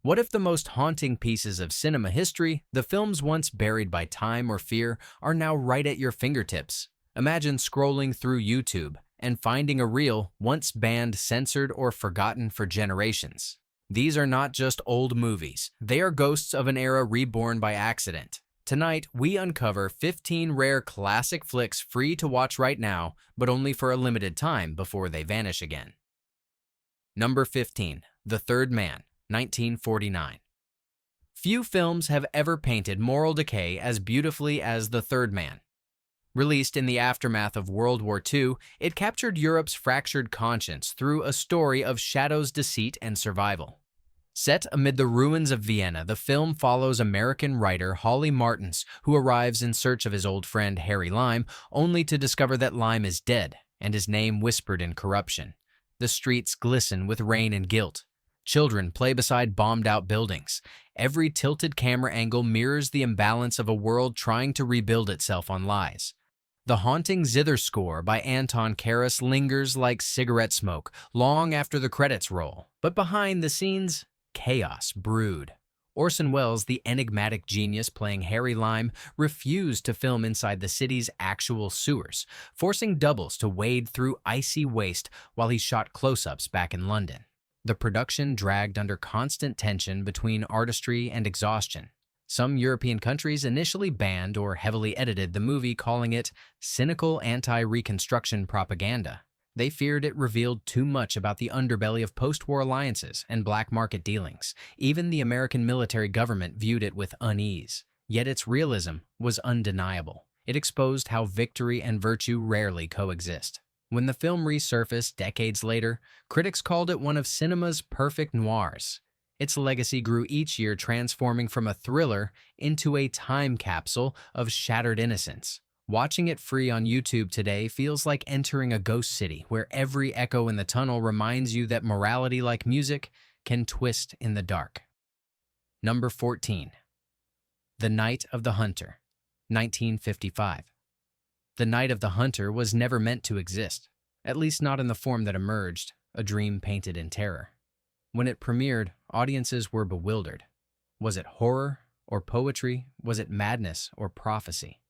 What if the most haunting pieces of cinema history, the films once buried by time or fear, are now right at your fingertips? Imagine scrolling through YouTube and finding a reel once banned, censored, or forgotten for generations. These are not just old movies. They are ghosts of an era reborn by accident. Tonight, we uncover 15 rare classic flicks free to watch right now, but only for a limited time before they vanish again. Number 15. The Third Man, 1949. Few films have ever painted moral decay as beautifully as The Third Man. Released in the aftermath of World War II, it captured Europe's fractured conscience through a story of shadows, deceit, and survival. Set amid the ruins of Vienna, the film follows American writer Holly Martins, who arrives in search of his old friend Harry Lime, only to discover that Lime is dead and his name whispered in corruption. The streets glisten with rain and guilt. Children play beside bombed-out buildings. Every tilted camera angle mirrors the imbalance of a world trying to rebuild itself on lies. The haunting zither score by Anton Karas lingers like cigarette smoke long after the credits roll. But behind the scenes, chaos brewed. Orson Welles, the enigmatic genius playing Harry Lime, refused to film inside the city's actual sewers, forcing doubles to wade through icy waste while he shot close-ups back in London. The production dragged under constant tension between artistry and exhaustion. Some European countries initially banned or heavily edited the movie, calling it cynical anti-Reconstruction propaganda. They feared it revealed too much about the underbelly of post-war alliances and black market dealings. Even the American military government viewed it with unease. Yet its realism was undeniable. It exposed how victory and virtue rarely coexist. When the film resurfaced decades later, critics called it one of cinema's perfect noirs. Its legacy grew each year, transforming from a thriller into a time capsule of shattered innocence. Watching it free on YouTube today feels like entering a ghost city where every echo in the tunnel reminds you that morality, like music, can twist in the dark. Number 14. The Night of the Hunter, 1955. The Night of the Hunter was never meant to exist, at least not in the form that emerged, a dream painted in terror. When it premiered, audiences were bewildered. Was it horror or poetry? Was it madness or prophecy?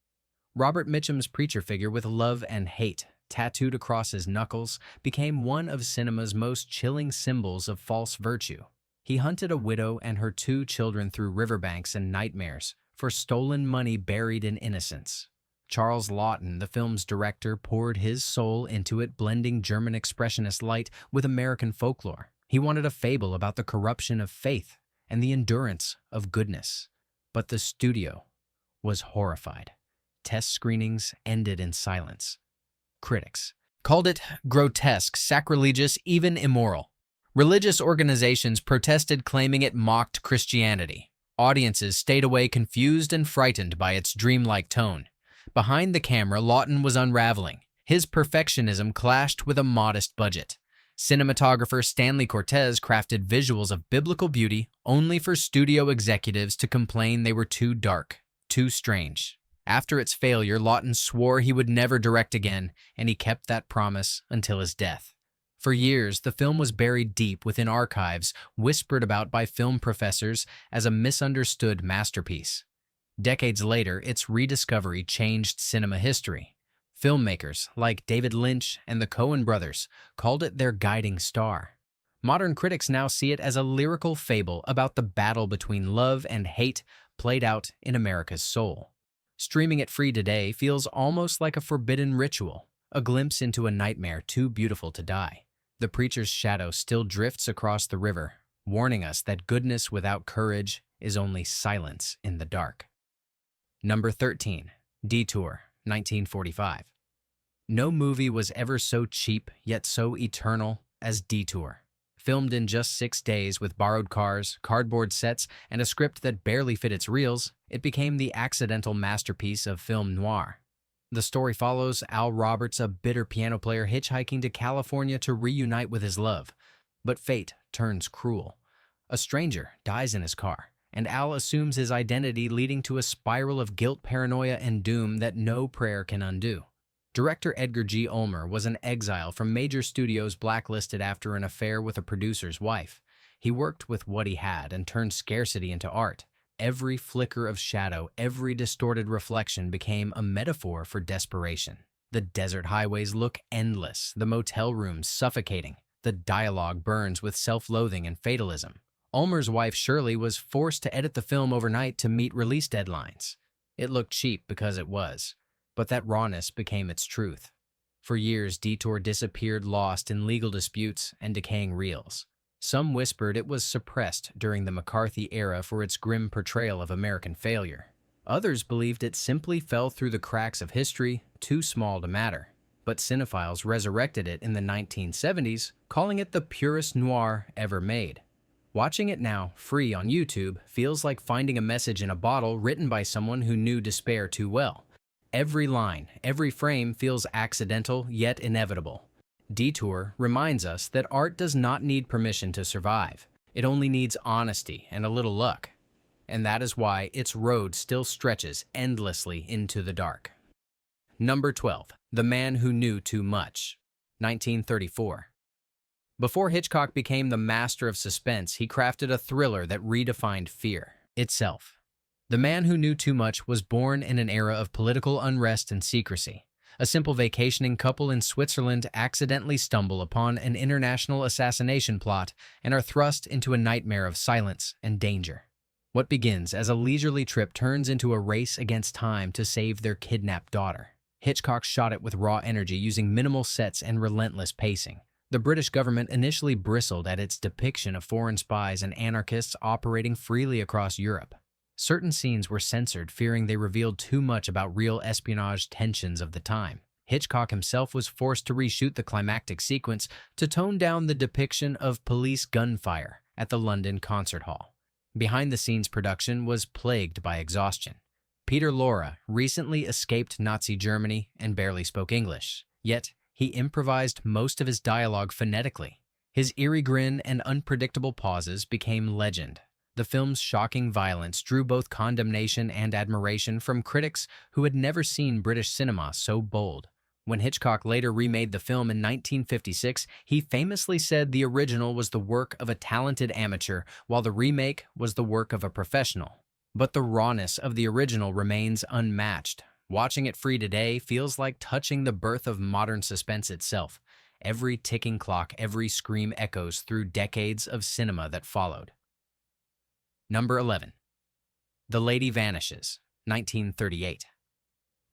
Robert Mitchum's preacher figure with love and hate tattooed across his knuckles became one of cinema's most chilling symbols of false virtue. He hunted a widow and her 2 children through riverbanks and nightmares for stolen money buried in innocence. Charles Laughton, the film's director, poured his soul into it, blending German expressionist light with American folklore. He wanted a fable about the corruption of faith and the endurance of goodness. But the studio was horrified. Test screenings ended in silence. Critics called it grotesque, sacrilegious, even immoral. Religious organizations protested, claiming it mocked Christianity. Audiences stayed away, confused and frightened by its dreamlike tone. Behind the camera, Laughton was unraveling. His perfectionism clashed with a modest budget. Cinematographer Stanley Cortez crafted visuals of biblical beauty only for studio executives to complain they were too dark, too strange. After its failure, Laughton swore he would never direct again, and he kept that promise until his death. For years, the film was buried deep within archives, whispered about by film professors as a misunderstood masterpiece. Decades later, its rediscovery changed cinema history. Filmmakers like David Lynch and the Coen brothers called it their guiding star. Modern critics now see it as a lyrical fable about the battle between love and hate played out in America's soul. Streaming it free today feels almost like a forbidden ritual, a glimpse into a nightmare too beautiful to die. The preacher's shadow still drifts across the river, warning us that goodness without courage is only silence in the dark. Number 13. Detour, 1945. No movie was ever so cheap yet so eternal as Detour. Filmed in just 6 days with borrowed cars, cardboard sets, and a script that barely fit its reels, it became the accidental masterpiece of film noir. The story follows Al Roberts, a bitter piano player hitchhiking to California to reunite with his love. But fate turns cruel. A stranger dies in his car, and Al assumes his identity, leading to a spiral of guilt, paranoia, and doom that no prayer can undo. Director Edgar G. Ulmer was an exile from major studios, blacklisted after an affair with a producer's wife. He worked with what he had and turned scarcity into art. Every flicker of shadow, every distorted reflection became a metaphor for desperation. The desert highways look endless, the motel rooms suffocating. The dialogue burns with self-loathing and fatalism. Ulmer's wife Shirley was forced to edit the film overnight to meet release deadlines. It looked cheap because it was, but that rawness became its truth. For years, Detour disappeared lost in legal disputes and decaying reels. Some whispered it was suppressed during the McCarthy era for its grim portrayal of American failure. Others believed it simply fell through the cracks of history, too small to matter. But cinephiles resurrected it in the 1970s, calling it the purest noir ever made. Watching it now, free on YouTube, feels like finding a message in a bottle written by someone who knew despair too well. Every line, every frame feels accidental yet inevitable. Detour reminds us that art does not need permission to survive. It only needs honesty and a little luck. And that is why its road still stretches endlessly into the dark. Number 12. The Man Who Knew Too Much, 1934. Before Hitchcock became the master of suspense, he crafted a thriller that redefined fear itself. The Man Who Knew Too Much was born in an era of political unrest and secrecy. A simple vacationing couple in Switzerland accidentally stumble upon an international assassination plot and are thrust into a nightmare of silence and danger. What begins as a leisurely trip turns into a race against time to save their kidnapped daughter. Hitchcock shot it with raw energy using minimal sets and relentless pacing. The British government initially bristled at its depiction of foreign spies and anarchists operating freely across Europe. Certain scenes were censored, fearing they revealed too much about real espionage tensions of the time. Hitchcock himself was forced to reshoot the climactic sequence to tone down the depiction of police gunfire at the London Concert Hall. Behind-the-scenes production was plagued by exhaustion. Peter Lorre recently escaped Nazi Germany and barely spoke English, yet he improvised most of his dialogue phonetically. His eerie grin and unpredictable pauses became legend. The film's shocking violence drew both condemnation and admiration from critics who had never seen British cinema so bold. When Hitchcock later remade the film in 1956, he famously said the original was the work of a talented amateur, while the remake was the work of a professional. But the rawness of the original remains unmatched. Watching it free today feels like touching the birth of modern suspense itself. Every ticking clock, every scream echoes through decades of cinema that followed. Number 11. The Lady Vanishes, 1938.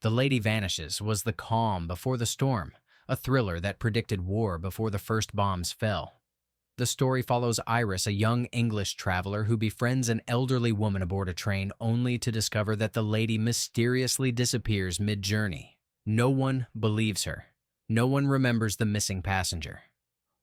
The Lady Vanishes was the calm before the storm, a thriller that predicted war before the first bombs fell. The story follows Iris, a young English traveler who befriends an elderly woman aboard a train only to discover that the lady mysteriously disappears mid-journey. No one believes her. No one remembers the missing passenger.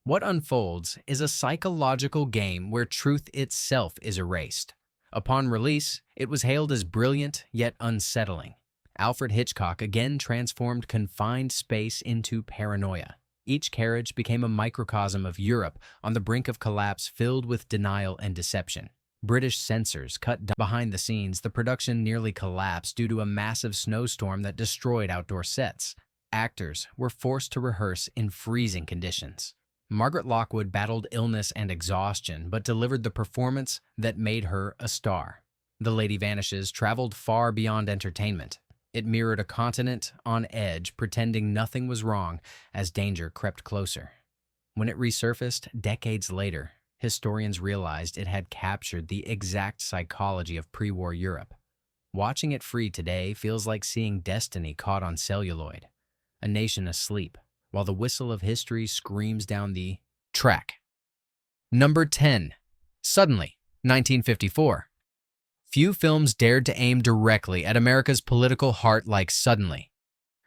What unfolds is a psychological game where truth itself is erased. Upon release, it was hailed as brilliant yet unsettling. Alfred Hitchcock again transformed confined space into paranoia. Each carriage became a microcosm of Europe on the brink of collapse, filled with denial and deception. British censors cut behind the scenes. The production nearly collapsed due to a massive snowstorm that destroyed outdoor sets. Actors were forced to rehearse in freezing conditions. Margaret Lockwood battled illness and exhaustion, but delivered the performance that made her a star. The Lady Vanishes traveled far beyond entertainment. It mirrored a continent on edge, pretending nothing was wrong as danger crept closer. When it resurfaced decades later, historians realized it had captured the exact psychology of pre-war Europe. Watching it free today feels like seeing destiny caught on celluloid, a nation asleep, while the whistle of history screams down the track. Number 10. Suddenly, 1954. Few films dared to aim directly at America's political heart like Suddenly.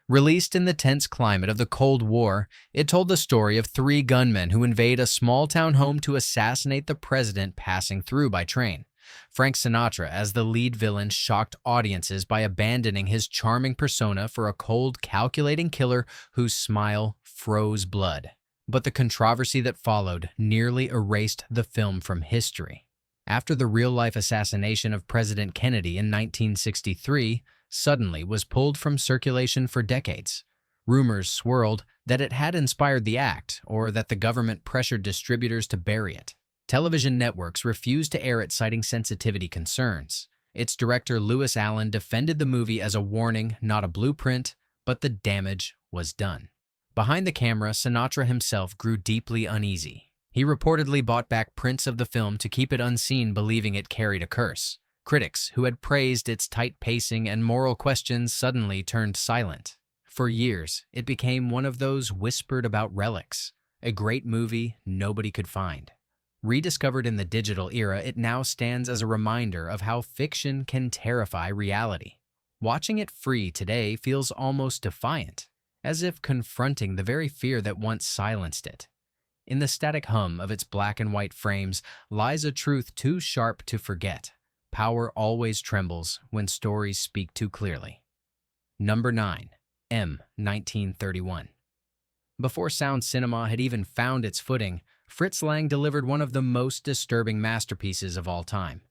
Released in the tense climate of the Cold War, it told the story of three gunmen who invade a small-town home to assassinate the president passing through by train. Frank Sinatra, as the lead villain, shocked audiences by abandoning his charming persona for a cold, calculating killer whose smile froze blood. But the controversy that followed nearly erased the film from history. After the real-life assassination of President Kennedy in 1963, Suddenly was pulled from circulation for decades. Rumors swirled that it had inspired the act, or that the government pressured distributors to bury it. Television networks refused to air it, citing sensitivity concerns. Its director, Lewis Allen, defended the movie as a warning, not a blueprint, but the damage was done. Behind the camera, Sinatra himself grew deeply uneasy. He reportedly bought back prints of the film to keep it unseen, believing it carried a curse. Critics, who had praised its tight pacing and moral questions, suddenly turned silent. For years, it became one of those whispered about relics, a great movie nobody could find. Rediscovered in the digital era, it now stands as a reminder of how fiction can terrify reality. Watching it free today feels almost defiant, as if confronting the very fear that once silenced it. In the static hum of its black and white frames lies a truth too sharp to forget. Power always trembles when stories speak too clearly. Number 9. M. 1931. Before sound cinema had even found its footing, Fritz Lang delivered one of the most disturbing masterpieces of all time.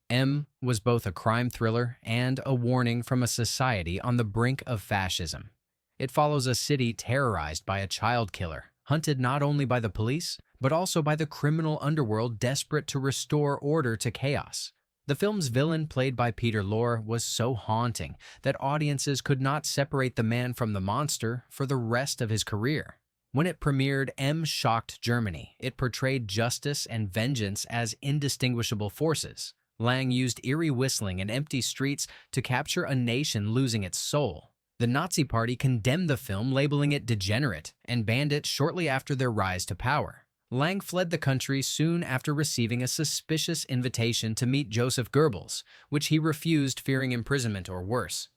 M was both a crime thriller and a warning from a society on the brink of fascism. It follows a city terrorized by a child killer, hunted not only by the police, but also by the criminal underworld desperate to restore order to chaos. The film's villain, played by Peter Lorre, was so haunting that audiences could not separate the man from the monster for the rest of his career. When it premiered, M shocked Germany. It portrayed justice and vengeance as indistinguishable forces. Lang used eerie whistling and empty streets to capture a nation losing its soul. The Nazi Party condemned the film, labeling it degenerate, and banned it shortly after their rise to power. Lang fled the country soon after receiving a suspicious invitation to meet Joseph Goebbels, which he refused, fearing imprisonment or worse.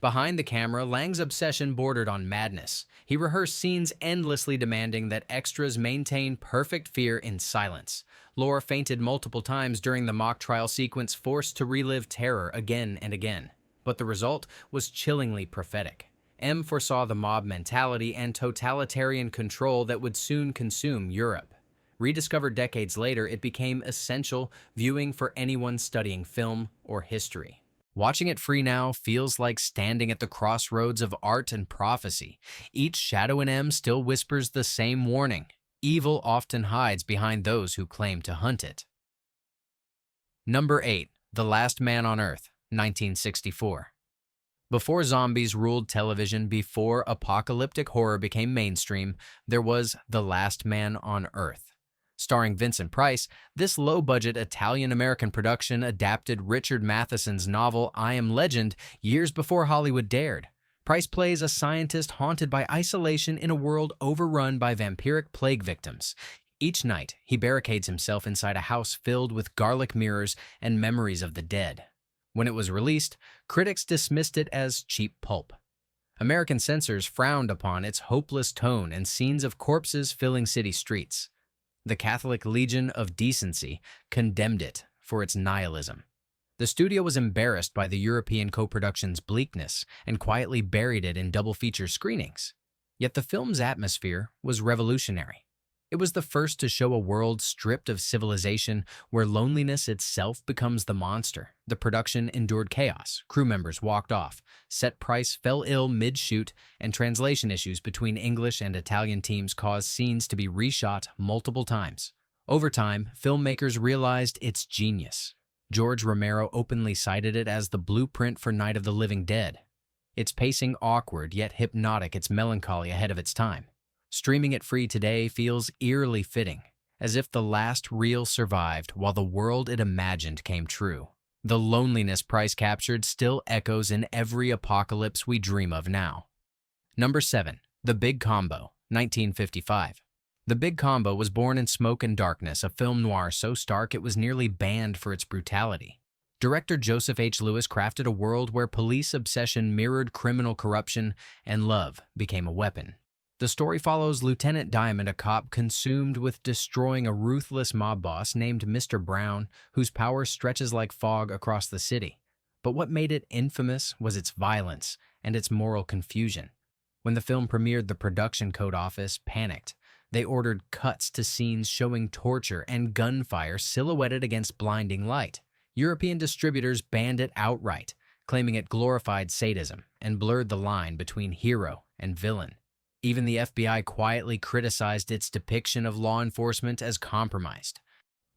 Behind the camera, Lang's obsession bordered on madness. He rehearsed scenes endlessly, demanding that extras maintain perfect fear in silence. Lorre fainted multiple times during the mock trial sequence, forced to relive terror again and again. But the result was chillingly prophetic. M foresaw the mob mentality and totalitarian control that would soon consume Europe. Rediscovered decades later, it became essential viewing for anyone studying film or history. Watching it free now feels like standing at the crossroads of art and prophecy. Each shadow in M still whispers the same warning. Evil often hides behind those who claim to hunt it. Number 8. The Last Man on Earth, 1964. Before zombies ruled television, before apocalyptic horror became mainstream, there was The Last Man on Earth. Starring Vincent Price, this low-budget Italian-American production adapted Richard Matheson's novel I Am Legend years before Hollywood dared. Price plays a scientist haunted by isolation in a world overrun by vampiric plague victims. Each night, he barricades himself inside a house filled with garlic mirrors and memories of the dead. When it was released, critics dismissed it as cheap pulp. American censors frowned upon its hopeless tone and scenes of corpses filling city streets. The Catholic Legion of Decency condemned it for its nihilism. The studio was embarrassed by the European co-production's bleakness and quietly buried it in double-feature screenings. Yet the film's atmosphere was revolutionary. It was the first to show a world stripped of civilization, where loneliness itself becomes the monster. The production endured chaos. Crew members walked off. Set Price fell ill mid-shoot, and translation issues between English and Italian teams caused scenes to be reshot multiple times. Over time, filmmakers realized its genius. George Romero openly cited it as the blueprint for Night of the Living Dead. Its pacing awkward yet hypnotic, its melancholy ahead of its time. Streaming it free today feels eerily fitting, as if the last reel survived while the world it imagined came true. The loneliness Price captured still echoes in every apocalypse we dream of now. Number 7. The Big Combo, 1955. The Big Combo was born in smoke and darkness, a film noir so stark it was nearly banned for its brutality. Director Joseph H. Lewis crafted a world where police obsession mirrored criminal corruption and love became a weapon. The story follows Lieutenant Diamond, a cop consumed with destroying a ruthless mob boss named Mr. Brown, whose power stretches like fog across the city. But what made it infamous was its violence and its moral confusion. When the film premiered, the production code office panicked. They ordered cuts to scenes showing torture and gunfire silhouetted against blinding light. European distributors banned it outright, claiming it glorified sadism and blurred the line between hero and villain. Even the FBI quietly criticized its depiction of law enforcement as compromised.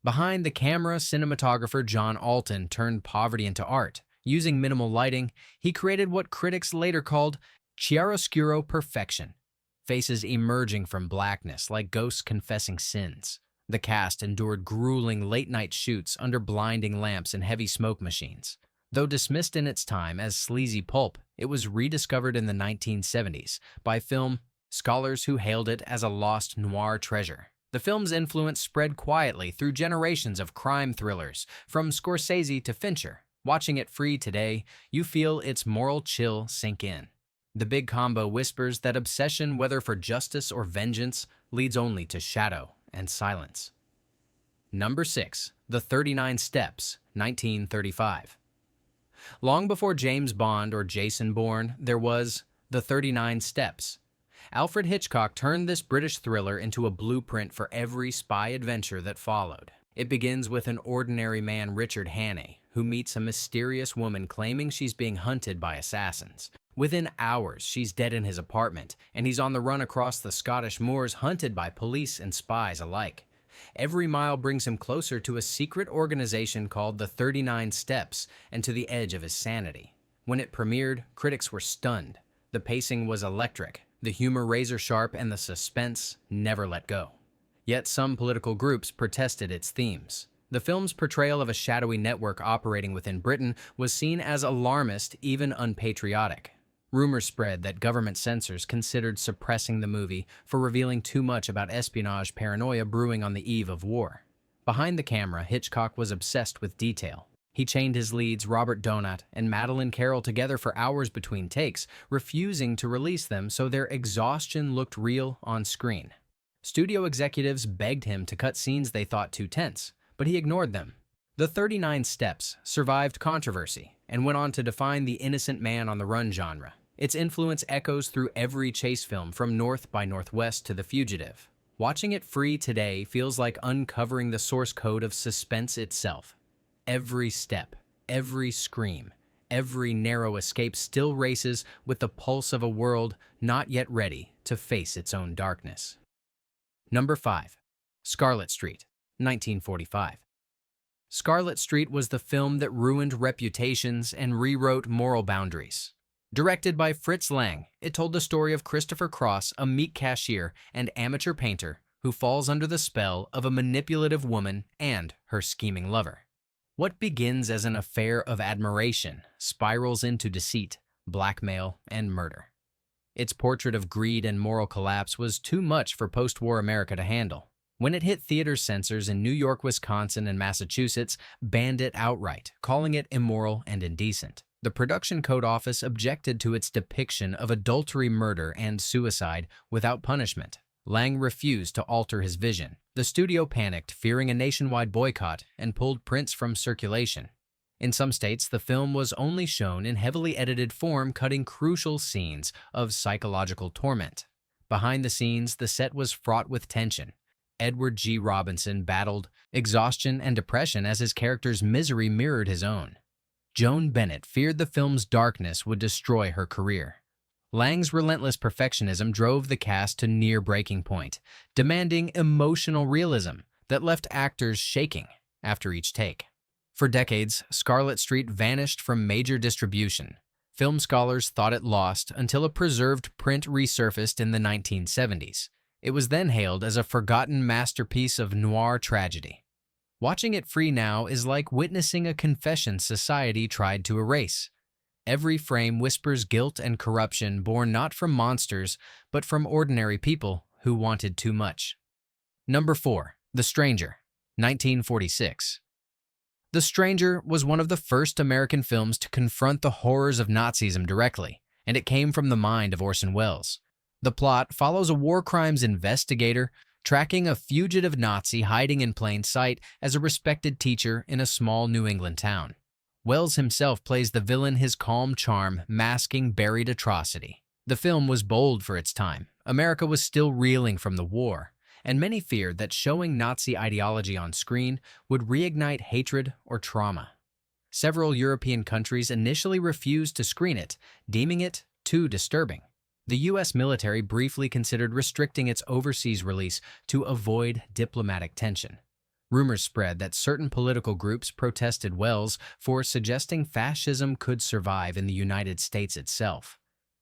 Behind the camera, cinematographer John Alton turned poverty into art. Using minimal lighting, he created what critics later called chiaroscuro perfection, faces emerging from blackness like ghosts confessing sins. The cast endured grueling late-night shoots under blinding lamps and heavy smoke machines. Though dismissed in its time as sleazy pulp, it was rediscovered in the 1970s by film scholars who hailed it as a lost noir treasure. The film's influence spread quietly through generations of crime thrillers, from Scorsese to Fincher. Watching it free today, you feel its moral chill sink in. The big combo whispers that obsession, whether for justice or vengeance, leads only to shadow and silence. Number 6. The 39 Steps, 1935. Long before James Bond or Jason Bourne, there was The 39 Steps. Alfred Hitchcock turned this British thriller into a blueprint for every spy adventure that followed. It begins with an ordinary man, Richard Hannay, who meets a mysterious woman claiming she's being hunted by assassins. Within hours, she's dead in his apartment, and he's on the run across the Scottish moors, hunted by police and spies alike. Every mile brings him closer to a secret organization called the 39 Steps and to the edge of his sanity. When it premiered, critics were stunned. The pacing was electric, the humor razor-sharp, and the suspense never let go. Yet some political groups protested its themes. The film's portrayal of a shadowy network operating within Britain was seen as alarmist, even unpatriotic. Rumors spread that government censors considered suppressing the movie for revealing too much about espionage paranoia brewing on the eve of war. Behind the camera, Hitchcock was obsessed with detail. He chained his leads, Robert Donat and Madeleine Carroll, together for hours between takes, refusing to release them so their exhaustion looked real on screen. Studio executives begged him to cut scenes they thought too tense, but he ignored them. The 39 Steps survived controversy and went on to define the innocent man on the run genre. Its influence echoes through every chase film from North by Northwest to The Fugitive. Watching it free today feels like uncovering the source code of suspense itself. Every step, every scream, every narrow escape still races with the pulse of a world not yet ready to face its own darkness. Number 5. Scarlet Street, 1945. Scarlet Street was the film that ruined reputations and rewrote moral boundaries. Directed by Fritz Lang, it told the story of Christopher Cross, a meek cashier and amateur painter who falls under the spell of a manipulative woman and her scheming lover. What begins as an affair of admiration spirals into deceit, blackmail, and murder. Its portrait of greed and moral collapse was too much for post-war America to handle. When it hit theater censors in New York, Wisconsin, and Massachusetts banned it outright, calling it immoral and indecent. The Production Code Office objected to its depiction of adultery, murder, and suicide without punishment. Lang refused to alter his vision. The studio panicked, fearing a nationwide boycott, and pulled prints from circulation. In some states, the film was only shown in heavily edited form, cutting crucial scenes of psychological torment. Behind the scenes, the set was fraught with tension. Edward G. Robinson battled exhaustion and depression as his character's misery mirrored his own. Joan Bennett feared the film's darkness would destroy her career. Lang's relentless perfectionism drove the cast to near breaking point, demanding emotional realism that left actors shaking after each take. For decades, Scarlet Street vanished from major distribution. Film scholars thought it lost until a preserved print resurfaced in the 1970s. It was then hailed as a forgotten masterpiece of noir tragedy. Watching it free now is like witnessing a confession society tried to erase. Every frame whispers guilt and corruption born not from monsters, but from ordinary people who wanted too much. Number 4. The Stranger, 1946. The Stranger was one of the first American films to confront the horrors of Nazism directly, and it came from the mind of Orson Welles. The plot follows a war crimes investigator tracking a fugitive Nazi hiding in plain sight as a respected teacher in a small New England town. Welles himself plays the villain, his calm charm masking buried atrocity. The film was bold for its time. America was still reeling from the war, and many feared that showing Nazi ideology on screen would reignite hatred or trauma. Several European countries initially refused to screen it, deeming it too disturbing. The U.S. military briefly considered restricting its overseas release to avoid diplomatic tension. Rumors spread that certain political groups protested Wells for suggesting fascism could survive in the United States itself.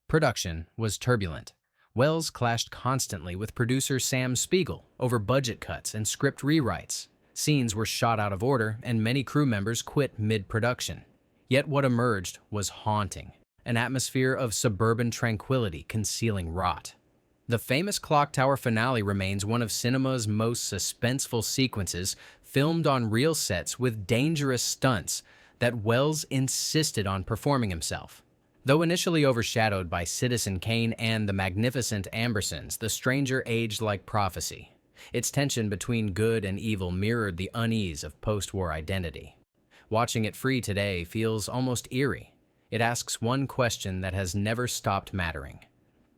Production was turbulent. Wells clashed constantly with producer Sam Spiegel over budget cuts and script rewrites. Scenes were shot out of order, and many crew members quit mid-production. Yet what emerged was haunting, an atmosphere of suburban tranquility concealing rot. The famous clock tower finale remains one of cinema's most suspenseful sequences, filmed on real sets with dangerous stunts that Wells insisted on performing himself. Though initially overshadowed by Citizen Kane and the magnificent Ambersons, The Stranger aged like prophecy. Its tension between good and evil mirrored the unease of post-war identity. Watching it free today feels almost eerie. It asks one question that has never stopped mattering.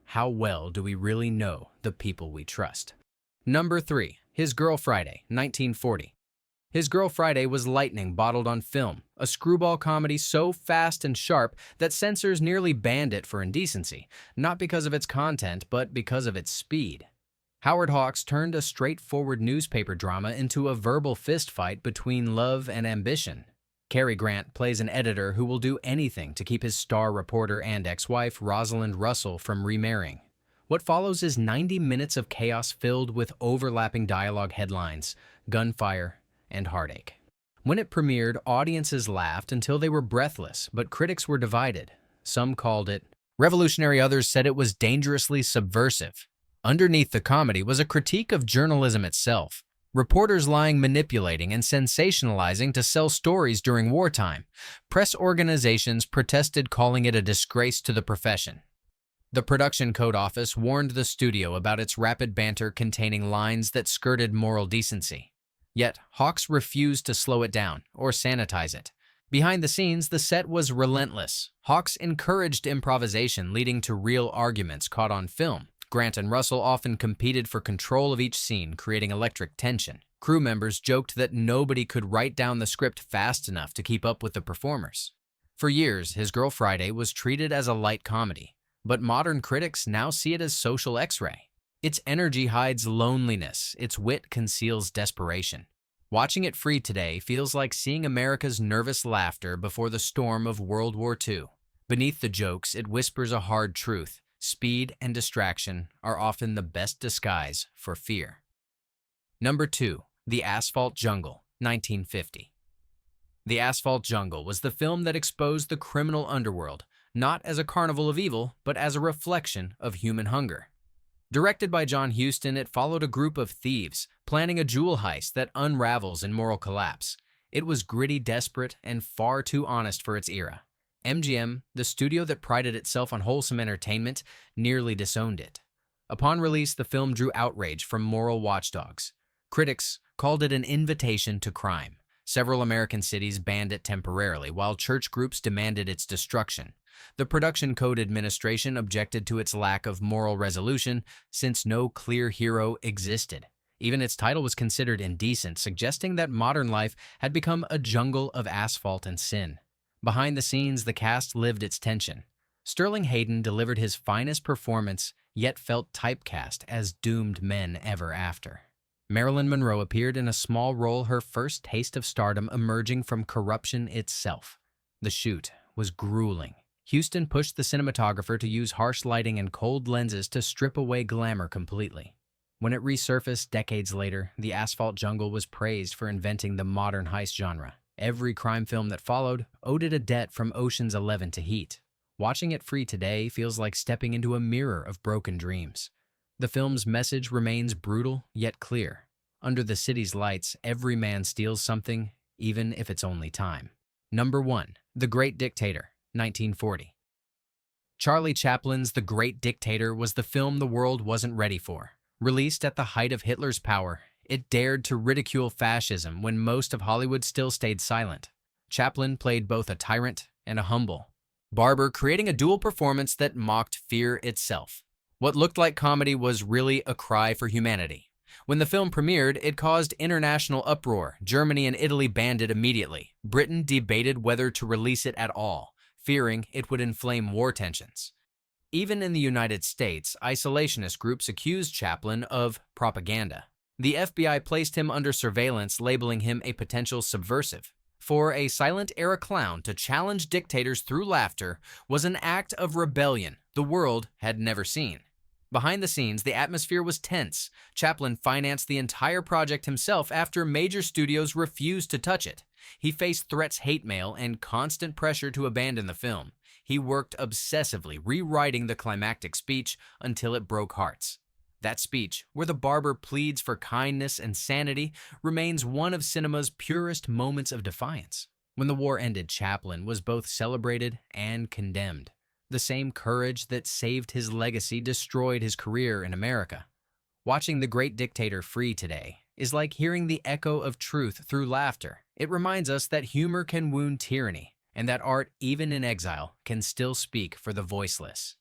How well do we really know the people we trust? Number 3. His Girl Friday, 1940. His Girl Friday was lightning bottled on film, a screwball comedy so fast and sharp that censors nearly banned it for indecency, not because of its content, but because of its speed. Howard Hawks turned a straightforward newspaper drama into a verbal fistfight between love and ambition. Cary Grant plays an editor who will do anything to keep his star reporter and ex-wife, Rosalind Russell, from remarrying. What follows is 90 minutes of chaos filled with overlapping dialogue headlines, gunfire, and heartache. When it premiered, audiences laughed until they were breathless, but critics were divided. Some called it revolutionary, others said it was dangerously subversive. Underneath the comedy was a critique of journalism itself. Reporters lying, manipulating, and sensationalizing to sell stories during wartime. Press organizations protested, calling it a disgrace to the profession. The Production Code Office warned the studio about its rapid banter containing lines that skirted moral decency. Yet, Hawks refused to slow it down or sanitize it. Behind the scenes, the set was relentless. Hawks encouraged improvisation, leading to real arguments caught on film. Grant and Russell often competed for control of each scene, creating electric tension. Crew members joked that nobody could write down the script fast enough to keep up with the performers. For years, His Girl Friday was treated as a light comedy, but modern critics now see it as social X-ray. Its energy hides loneliness, its wit conceals desperation. Watching it free today feels like seeing America's nervous laughter before the storm of World War II. Beneath the jokes, it whispers a hard truth. Speed and distraction are often the best disguise for fear. Number 2. The Asphalt Jungle, 1950. The Asphalt Jungle was the film that exposed the criminal underworld, not as a carnival of evil, but as a reflection of human hunger. Directed by John Huston, it followed a group of thieves planning a jewel heist that unravels in moral collapse. It was gritty, desperate, and far too honest for its era. MGM, the studio that prided itself on wholesome entertainment, nearly disowned it. Upon release, the film drew outrage from moral watchdogs. Critics called it an invitation to crime. Several American cities banned it temporarily, while church groups demanded its destruction. The Production Code Administration objected to its lack of moral resolution, since no clear hero existed. Even its title was considered indecent, suggesting that modern life had become a jungle of asphalt and sin. Behind the scenes, the cast lived its tension. Sterling Hayden delivered his finest performance, yet felt typecast as doomed men ever after. Marilyn Monroe appeared in a small role, her first taste of stardom emerging from corruption itself. The shoot was grueling. Huston pushed the cinematographer to use harsh lighting and cold lenses to strip away glamour completely. When it resurfaced decades later, The Asphalt Jungle was praised for inventing the modern heist genre. Every crime film that followed owed it a debt, from Ocean's 11 to Heat. Watching it free today feels like stepping into a mirror of broken dreams. The film's message remains brutal yet clear. Under the city's lights, every man steals something, even if it's only time. Number 1. The Great Dictator, 1940. Charlie Chaplin's The Great Dictator was the film the world wasn't ready for. Released at the height of Hitler's power, it dared to ridicule fascism when most of Hollywood still stayed silent. Chaplin played both a tyrant and a humble barber, creating a dual performance that mocked fear itself. What looked like comedy was really a cry for humanity. When the film premiered, it caused international uproar. Germany and Italy banned it immediately. Britain debated whether to release it at all, fearing it would inflame war tensions. Even in the United States, isolationist groups accused Chaplin of propaganda. The FBI placed him under surveillance, labeling him a potential subversive. For a silent-era clown to challenge dictators through laughter was an act of rebellion the world had never seen. Behind the scenes, the atmosphere was tense. Chaplin financed the entire project himself after major studios refused to touch it. He faced threats, hate mail, and constant pressure to abandon the film. He worked obsessively, rewriting the climactic speech until it broke hearts. That speech, where the barber pleads for kindness and sanity, remains one of cinema's purest moments of defiance. When the war ended, Chaplin was both celebrated and condemned. The same courage that saved his legacy destroyed his career in America. Watching The Great Dictator free today is like hearing the echo of truth through laughter. It reminds us that humor can wound tyranny, and that art, even in exile, can still speak for the voiceless.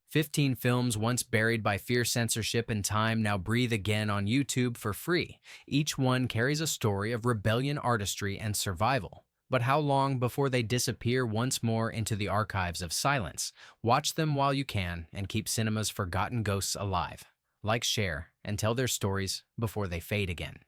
15 films once buried by fierce censorship and time now breathe again on YouTube for free. Each one carries a story of rebellion, artistry, and survival. But how long before they disappear once more into the archives of silence? Watch them while you can and keep cinema's forgotten ghosts alive. Like, share, and tell their stories before they fade again.